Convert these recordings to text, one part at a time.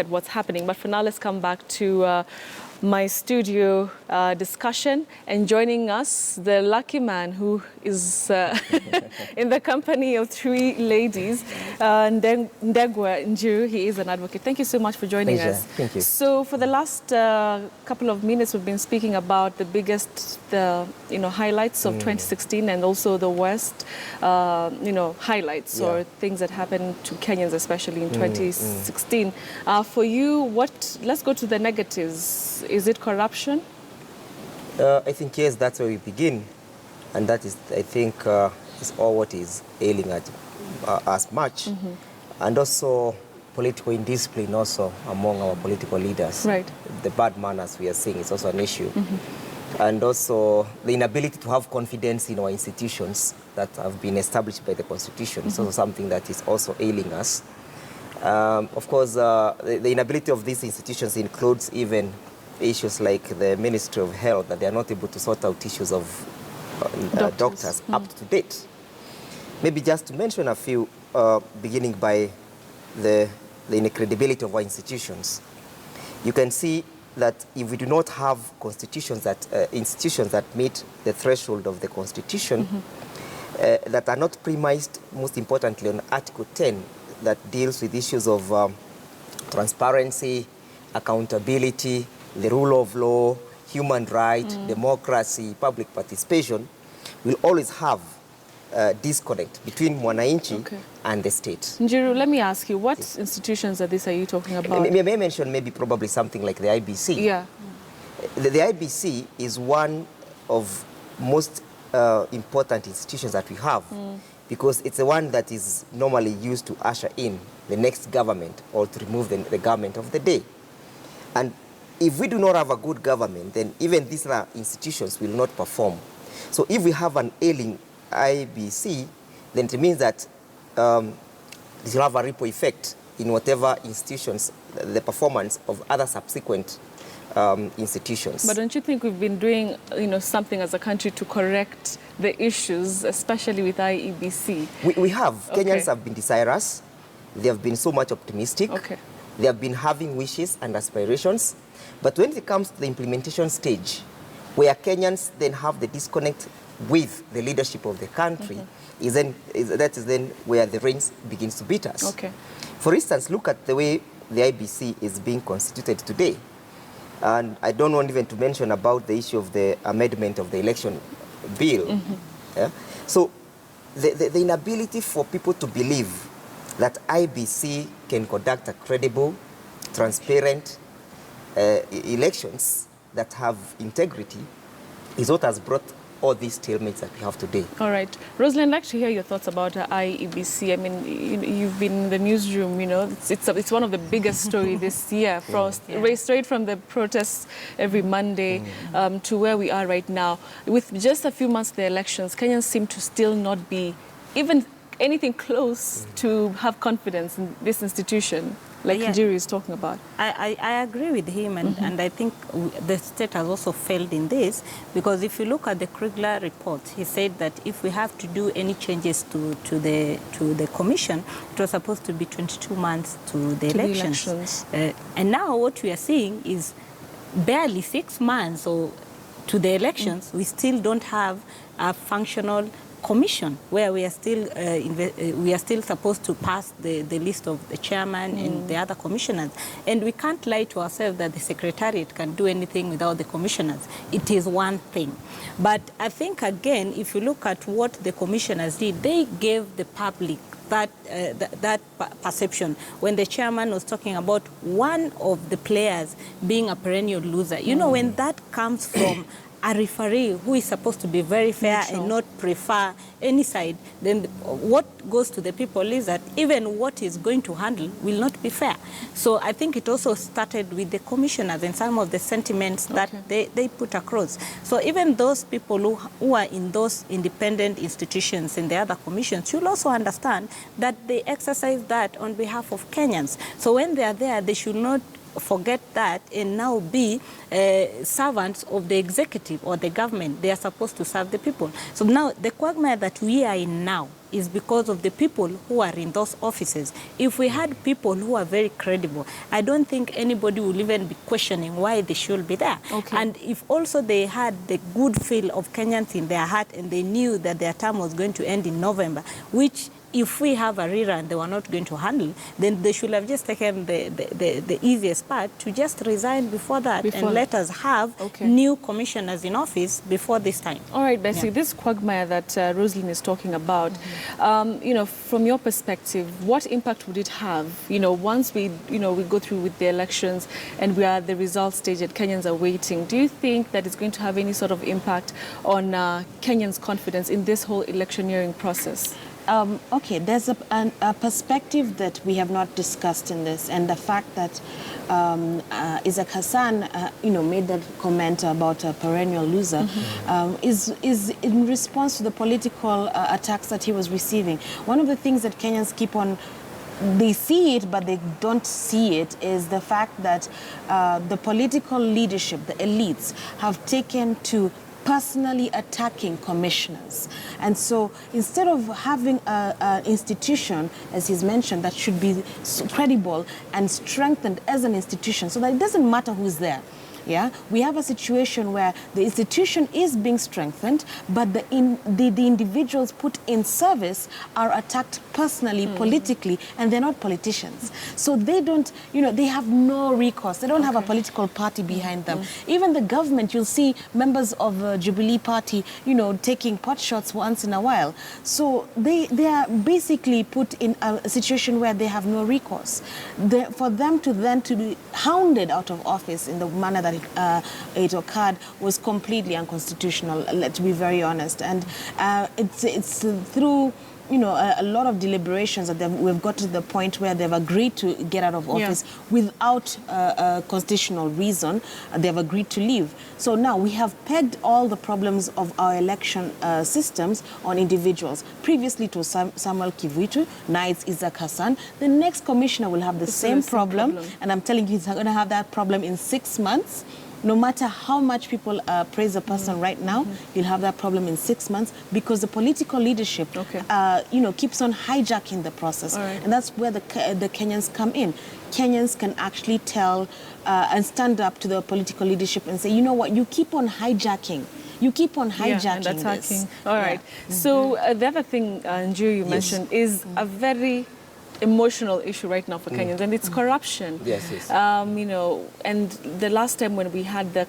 at what's happening. But for now, let's come back to my studio discussion, and joining us, the lucky man who is in the company of three ladies, Ndegwa Njiru. He is an advocate. Thank you so much for joining us. Thank you. So for the last couple of minutes, we've been speaking about the biggest, highlights of 2016, and also the worst, highlights or things that happened to Kenyans, especially in 2016. For you, let's go to the negatives. Is it corruption? I think, yes, that's where we begin. And that is, I think, is all what is ailing at us much. And also political indiscipline also among our political leaders. Right. The bad manners we are seeing is also an issue. And also the inability to have confidence in our institutions that have been established by the Constitution is also something that is also ailing us. Of course, the inability of these institutions includes even issues like the Ministry of Health, that they are not able to sort out issues of doctors up to date. Maybe just to mention a few, beginning by the incredibility of our institutions. You can see that if we do not have institutions that meet the threshold of the Constitution, that are not premised, most importantly, on Article 10, that deals with issues of transparency, accountability, the rule of law, human rights, democracy, public participation, will always have disconnect between mwananchi and the state. Njiru, let me ask you, what institutions are you talking about? May I mention maybe probably something like the IBC? Yeah. The IBC is one of most important institutions that we have, because it's the one that is normally used to usher in the next government or to remove the government of the day. And if we do not have a good government, then even these other institutions will not perform. So if we have an ailing IBC, then it means that this will have a ripple effect in whatever institutions, the performance of other subsequent institutions. But don't you think we've been doing, something as a country to correct the issues, especially with IEBC? We have. Kenyans have been desirous. They have been so much optimistic. They have been having wishes and aspirations. But when it comes to the implementation stage, where Kenyans then have the disconnect with the leadership of the country, that is then where the reins begins to beat us. For instance, look at the way the IBC is being constituted today. And I don't want even to mention about the issue of the amendment of the election bill. So the inability for people to believe that IBC can conduct a credible, transparent elections that have integrity is what has brought all these stalemates that we have today. All right. Roselyn, I'd like to hear your thoughts about IEBC. I mean, you've been in the newsroom, it's one of the biggest stories this year, straight from the protests every Monday to where we are right now. With just a few months of the elections, Kenyans seem to still not be even anything close to have confidence in this institution, like Njiru is talking about. I agree with him, and I think the state has also failed in this, because if you look at the Kriegler report, he said that if we have to do any changes to the commission, it was supposed to be 22 months to the elections. And now what we are seeing is barely 6 months to the elections. We still don't have a functional commission where we are still supposed to pass the list of the chairman and the other commissioners, and we can't lie to ourselves that the secretariat can do anything without the commissioners. It is one thing, but I think again, if you look at what the commissioners did, they gave the public that perception when the chairman was talking about one of the players being a perennial loser. When that comes from a referee who is supposed to be very fair and not prefer any side, then what goes to the people is that even what he's going to handle will not be fair. So I think it also started with the commissioners and some of the sentiments that they put across. So even those people who are in those independent institutions and the other commissions, you'll also understand that they exercise that on behalf of Kenyans. So when they are there, they should not forget that and now be servants of the executive or the government. They are supposed to serve the people. So now the quagmire that we are in now is because of the people who are in those offices. If we had people who are very credible, I don't think anybody will even be questioning why they should be there. Okay. And if also they had the good feel of Kenyans in their heart and they knew that their term was going to end in November, which if we have a rerun they were not going to handle, then they should have just taken the easiest part to just resign before that and let us have new commissioners in office before this time. All right, Bessie, this quagmire that Roselyn is talking about, you know, from your perspective, what impact would it have, you know, once we go through with the elections and we are at the results stage and Kenyans are waiting? Do you think that it's going to have any sort of impact on Kenyans' confidence in this whole electioneering process? Okay, there's a perspective that we have not discussed in this, and the fact that Isaac Hassan, you know, made that comment about a perennial loser, is in response to the political attacks that he was receiving. One of the things that Kenyans keep on, they see it, but they don't see it, is the fact that the political leadership, the elites, have taken to personally attacking commissioners. And so instead of having an institution, as he's mentioned, that should be credible and strengthened as an institution so that it doesn't matter who's there. Yeah, we have a situation where the institution is being strengthened, but the individuals put in service are attacked personally, politically, and they're not politicians. So they don't, you know, they have no recourse. They don't have a political party behind them. Even the government, you'll see members of the Jubilee Party, you know, taking pot shots once in a while. So they are basically put in a situation where they have no recourse. For them to then to be hounded out of office in the manner that it occurred was completely unconstitutional, let's be very honest. And it's through, you know, a lot of deliberations that we've got to the point where they've agreed to get out of office without a constitutional reason. They've agreed to leave. So now we have pegged all the problems of our election systems on individuals. Previously to Samuel Kivuitu, now it's Isaac Hassan. The next commissioner will have the same problem, and I'm telling you, he's going to have that problem in 6 months. No matter how much people praise a person right now, you'll have that problem in 6 months because the political leadership, you know, keeps on hijacking the process. And that's where the Kenyans come in. Kenyans can actually tell and stand up to the political leadership and say, you know what, you keep on hijacking. You keep on hijacking and attacking. this. All right. So the other thing, Njiru, you mentioned is a very emotional issue right now for Kenyans, and it's corruption. Yes, yes. You know, and the last time when we had the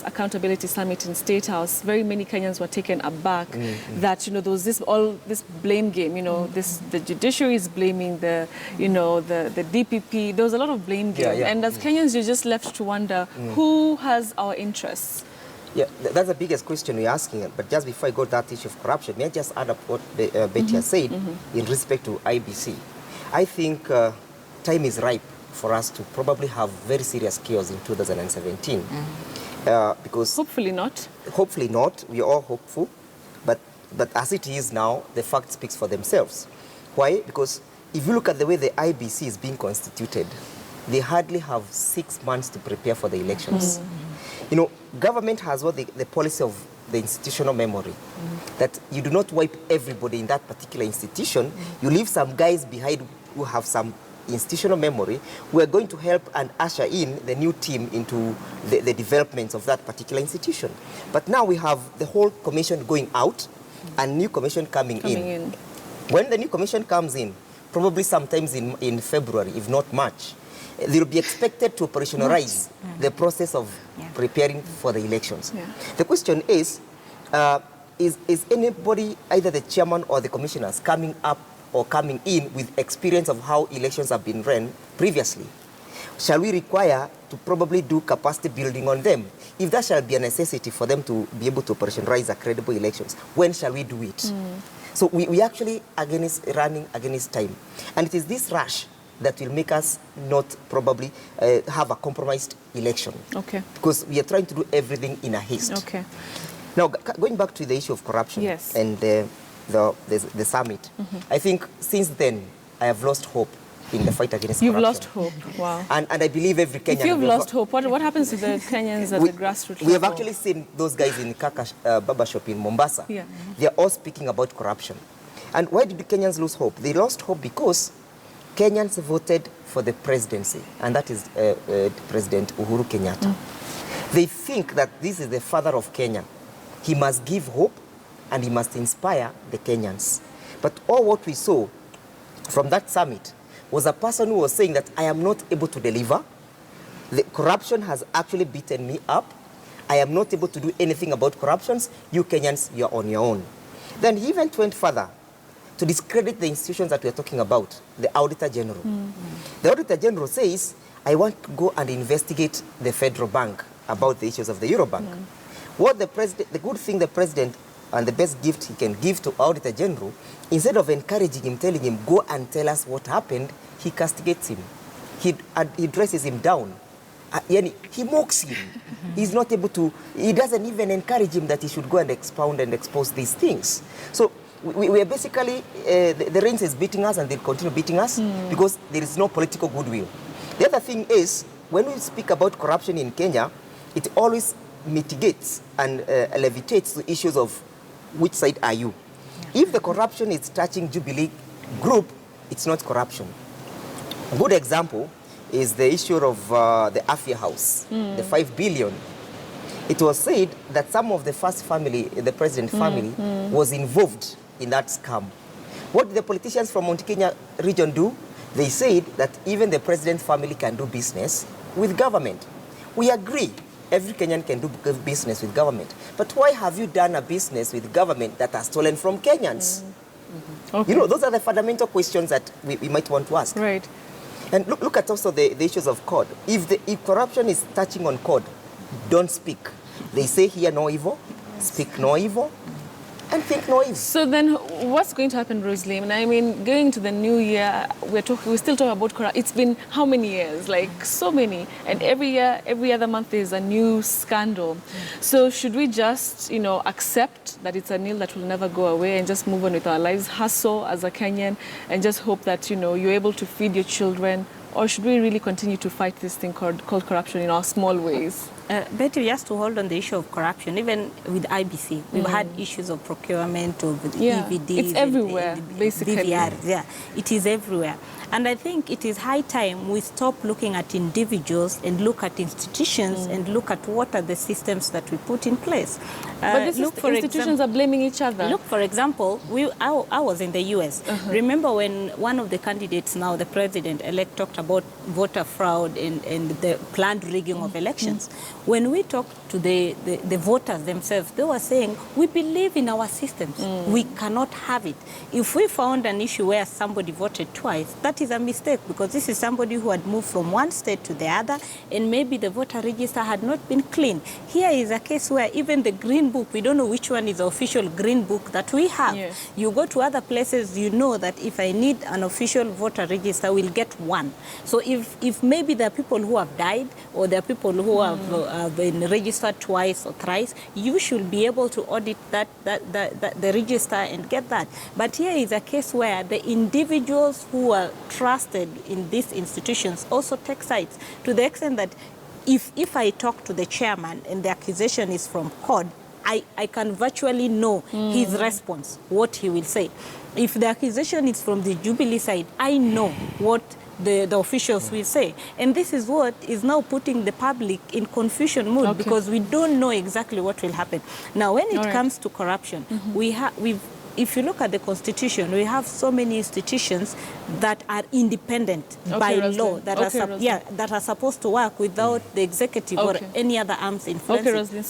accountability summit in State House, very many Kenyans were taken aback that, you know, there was this blame game. You know, the judiciary is blaming the DPP. There was a lot of blame game, and as Kenyans, you're just left to wonder who has our interests. Yeah, that's the biggest question we're asking. But just before I go to that issue of corruption, may I just add up what Betty has said in respect to IBC. I think time is ripe for us to probably have very serious chaos in 2017. Because hopefully not. Hopefully not. We are all hopeful. But as it is now, the facts speak for themselves. Why? Because if you look at the way the IBC is being constituted, they hardly have 6 months to prepare for the elections. You know, government has what the policy of the institutional memory, that you do not wipe everybody in that particular institution. You leave some guys behind who have some institutional memory, who are going to help and usher in the new team into the developments of that particular institution. But now we have the whole commission going out and new commission coming in. When the new commission comes in, probably sometimes in February, if not March, they'll be expected to operationalize the process of preparing for the elections. The question is anybody, either the chairman or the commissioners, coming up or coming in with experience of how elections have been run previously? Shall we require to probably do capacity building on them? If that shall be a necessity for them to be able to operationalize a credible elections, when shall we do it? So we actually running against time. And it is this rush that will make us not probably have a compromised election. Because we are trying to do everything in a haste. Now, going back to the issue of corruption and the summit, I think since then I have lost hope in the fight against You've corruption. lost hope. Wow. And I believe every Kenyan... If you've lost hope, what happens to the Kenyans at the grassroots We have level? actually seen those guys in Baba Shop in Mombasa. Yeah. They're all speaking about corruption. And why did the Kenyans lose hope? They lost hope because Kenyans voted for the presidency, and that is President Uhuru Kenyatta. They think that this is the father of Kenya. He must give hope and he must inspire the Kenyans. But all what we saw from that summit was a person who was saying that I am not able to deliver. The corruption has actually beaten me up. I am not able to do anything about corruptions. You Kenyans, you're on your own. Then he even went further to discredit the institutions that we're talking about, the Auditor General. The Auditor General says, I want to go and investigate the Federal Bank about the issues of the Eurobank. What the good thing the president and the best gift he can give to Auditor General, instead of encouraging him, telling him, go and tell us what happened, he castigates him. He dresses him down. He mocks him. He's not able to, he doesn't even encourage him that he should go and expound and expose these things. So we are basically, the rains is beating us and they'll continue beating us because there is no political goodwill. The other thing is, when we speak about corruption in Kenya, it always mitigates and levitates the issues of which side are you. If the corruption is touching Jubilee group, it's not corruption. A good example is the issue of the Afia House, the 5 billion. It was said that some of the first family, the president family, was involved in that scam. What did the politicians from Mount Kenya region do? They said that even the president family can do business with government. We agree, every Kenyan can do business with government. But why have you done a business with government that has stolen from Kenyans? Okay. You know, those are the fundamental questions that we might want to ask. Right. And look at also the issues of code. If corruption is touching on code, don't speak. They say hear no evil, speak no evil, and think no evil. So then what's going to happen, Roselyn? I mean, going to the new year, we still talk about corruption. It's been how many years? Like so many. And every year, every other month, there's a new scandal. So should we just, accept that it's a nil that will never go away and just move on with our lives, hustle as a Kenyan, and just hope that, you're able to feed your children? Or should we really continue to fight this thing called corruption in our small ways? Betty, just to hold on the issue of corruption, even with IBC, we've had issues of procurement of EVD. It's everywhere, basically. DVRs, yeah, it is everywhere. And I think it is high time we stop looking at individuals and look at institutions and look at what are the systems that we put in place. But institutions are blaming each other. Look, for example, I was in the US. Remember when one of the candidates now, the president-elect, talked about voter fraud and the planned rigging of elections. When we talked to the voters themselves, they were saying, we believe in our systems. We cannot have it. If we found an issue where somebody voted twice, that is a mistake, because this is somebody who had moved from one state to the other, and maybe the voter register had not been clean. Here is a case where even the green book, we don't know which one is the official green book that we have. Yes. You go to other places, you know that if I need an official voter register, we'll get one. So if maybe there are people who have died, or there are people who have been registered twice or thrice, you should be able to audit the register and get that. But here is a case where the individuals who are trusted in these institutions also take sides, to the extent that if I talk to the chairman and the accusation is from CORD, I can virtually know his response, what he will say. If the accusation is from the Jubilee side, I know what the officials will say. And this is what is now putting the public in confusion mood, because we don't know exactly what will happen. Now, when it comes to corruption, if you look at the Constitution, we have so many institutions that are independent by law, that are supposed to work without the executive or any other arms influencing.